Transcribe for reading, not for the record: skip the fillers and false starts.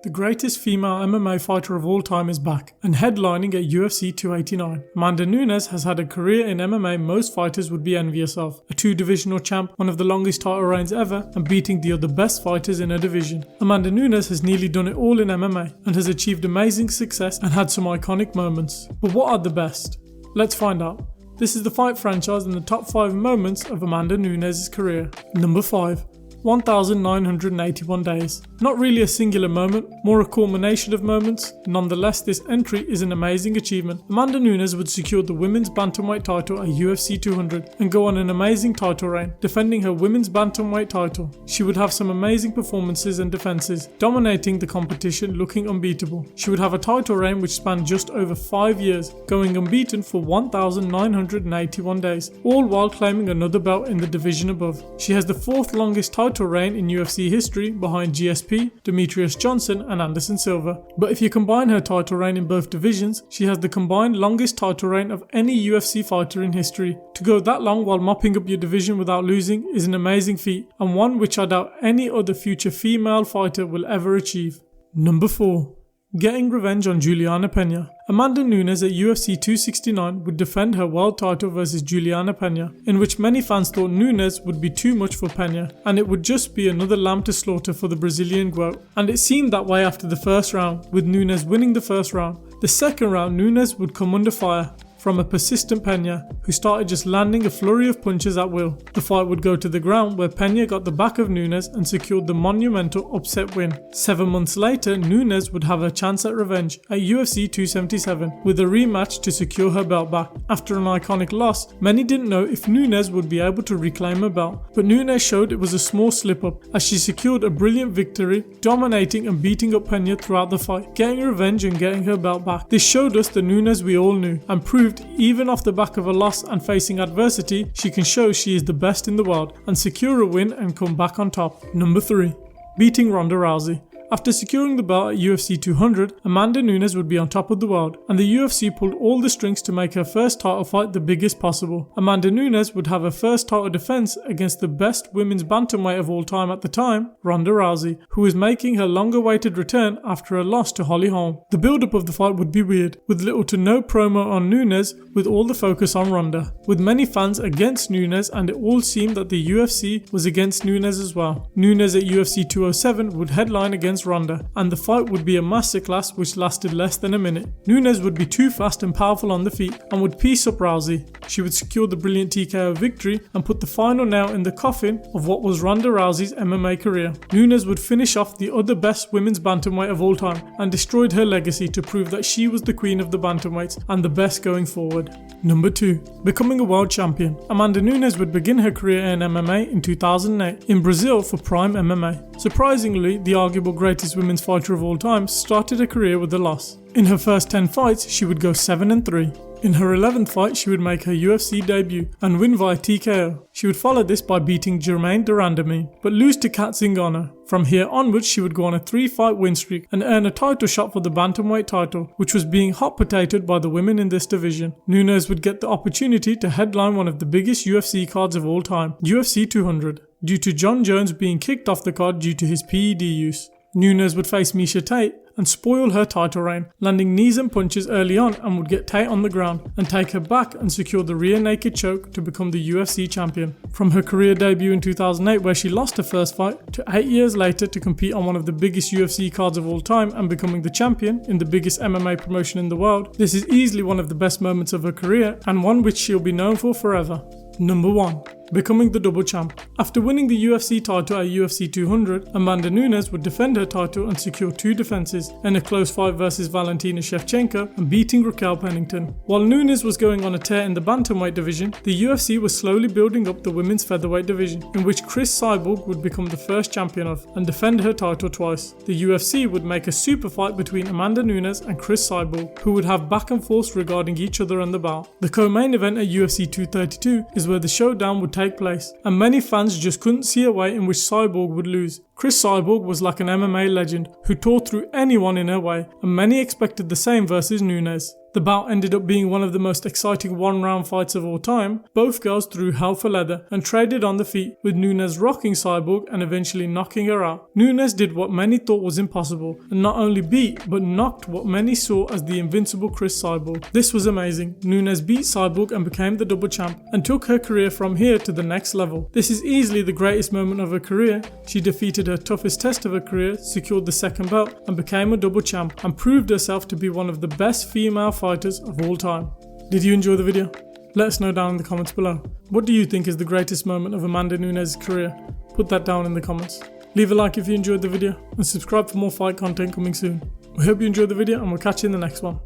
The greatest female MMA fighter of all time is back and headlining at UFC 289. Amanda Nunes has had a career in MMA most fighters would be envious of. A 2-divisional champ, one of the longest title reigns ever, and beating the other best fighters in a division. Amanda Nunes has nearly done it all in MMA and has achieved amazing success and had some iconic moments. But what are the best? Let's find out. This is the Fight Franchise and the top 5 moments of Amanda Nunes' career. Number 5. 1,981 days. Not really a singular moment, more a culmination of moments. Nonetheless, this entry is an amazing achievement. Amanda Nunes would secure the women's bantamweight title at UFC 200 and go on an amazing title reign, defending her women's bantamweight title. She would have some amazing performances and defenses, dominating the competition, looking unbeatable. She would have a title reign which spanned just over 5 years, going unbeaten for 1,981 days, all while claiming another belt in the division above. She has the 4th longest title reign in UFC history behind GSP, Demetrius Johnson and Anderson Silva. But if you combine her title reign in both divisions, she has the combined longest title reign of any UFC fighter in history. To go that long while mopping up your division without losing is an amazing feat, and one which I doubt any other future female fighter will ever achieve. Number 4. Getting revenge on Juliana Pena. Amanda Nunes at UFC 269 would defend her world title versus Juliana Pena, in which many fans thought Nunes would be too much for Pena, and it would just be another lamb to slaughter for the Brazilian G.W.O.A.T. And it seemed that way after the first round, with Nunes winning the first round. The second round, Nunes would come under fire from a persistent Pena, who started just landing a flurry of punches at will. The fight would go to the ground, where Pena got the back of Nunes and secured the monumental upset win. 7 months later, Nunes would have her chance at revenge at UFC 277 with a rematch to secure her belt back. After an iconic loss, many didn't know if Nunes would be able to reclaim her belt, but Nunes showed it was a small slip-up as she secured a brilliant victory, dominating and beating up Pena throughout the fight, getting revenge and getting her belt back. This showed us the Nunes we all knew and proved even off the back of a loss and facing adversity, she can show she is the best in the world and secure a win and come back on top. Number 3. Beating Ronda Rousey. After securing the belt at UFC 200, Amanda Nunes would be on top of the world, and the UFC pulled all the strings to make her first title fight the biggest possible. Amanda Nunes would have her first title defense against the best women's bantamweight of all time at the time, Ronda Rousey, who was making her long-awaited return after a loss to Holly Holm. The build-up of the fight would be weird, with little to no promo on Nunes, with all the focus on Ronda, with many fans against Nunes, and it all seemed that the UFC was against Nunes as well. Nunes at UFC 207 would headline against Ronda, and the fight would be a masterclass which lasted less than a minute. Nunes would be too fast and powerful on the feet and would piece up Rousey. She would secure the brilliant TKO victory and put the final nail in the coffin of what was Ronda Rousey's MMA career. Nunes would finish off the other best women's bantamweight of all time and destroyed her legacy to prove that she was the queen of the bantamweights and the best going forward. Number 2. Becoming a world champion. Amanda Nunes would begin her career in MMA in 2008 in Brazil for Prime MMA. Surprisingly, the arguable greatest women's fighter of all time started her career with a loss. In her first 10 fights, she would go 7-3. In her 11th fight, she would make her UFC debut and win via TKO. She would follow this by beating Germaine de Randamie, but lose to Kat Zingano. From here onwards, she would go on a 3-fight win streak and earn a title shot for the bantamweight title, which was being hot potatoed by the women in this division. Nunes would get the opportunity to headline one of the biggest UFC cards of all time, UFC 200, due to John Jones being kicked off the card due to his PED use. Nunes would face Miesha Tate and spoil her title reign, landing knees and punches early on, and would get Tate on the ground and take her back and secure the rear naked choke to become the UFC champion. From her career debut in 2008 where she lost her first fight, to 8 years later to compete on one of the biggest UFC cards of all time and becoming the champion in the biggest MMA promotion in the world, this is easily one of the best moments of her career and one which she'll be known for forever. Number 1. Becoming the double champ. After winning the UFC title at UFC 200, Amanda Nunes would defend her title and secure 2 defenses in a close fight versus Valentina Shevchenko and beating Raquel Pennington. While Nunes was going on a tear in the bantamweight division, the UFC was slowly building up the women's featherweight division, in which Cris Cyborg would become the first champion of and defend her title twice. The UFC would make a super fight between Amanda Nunes and Cris Cyborg, who would have back and forth regarding each other and the belt. The co-main event at UFC 232 is where the showdown would take place, and many fans just couldn't see a way in which Cyborg would lose. Cris Cyborg was like an MMA legend who tore through anyone in her way, and many expected the same versus Nunes. The bout ended up being one of the most exciting one-round fights of all time. Both girls threw hell for leather and traded on the feet, with Nunes rocking Cyborg and eventually knocking her out. Nunes did what many thought was impossible and not only beat but knocked what many saw as the invincible Chris Cyborg. This was amazing. Nunes beat Cyborg and became the double champ and took her career from here to the next level. This is easily the greatest moment of her career. She defeated her toughest test of her career, secured the second belt and became a double champ, and proved herself to be one of the best female fighters of all time. Did you enjoy the video? Let us know down in the comments below. What do you think is the greatest moment of Amanda Nunes' career? Put that down in the comments. Leave a like if you enjoyed the video and subscribe for more fight content coming soon. We hope you enjoyed the video and we'll catch you in the next one.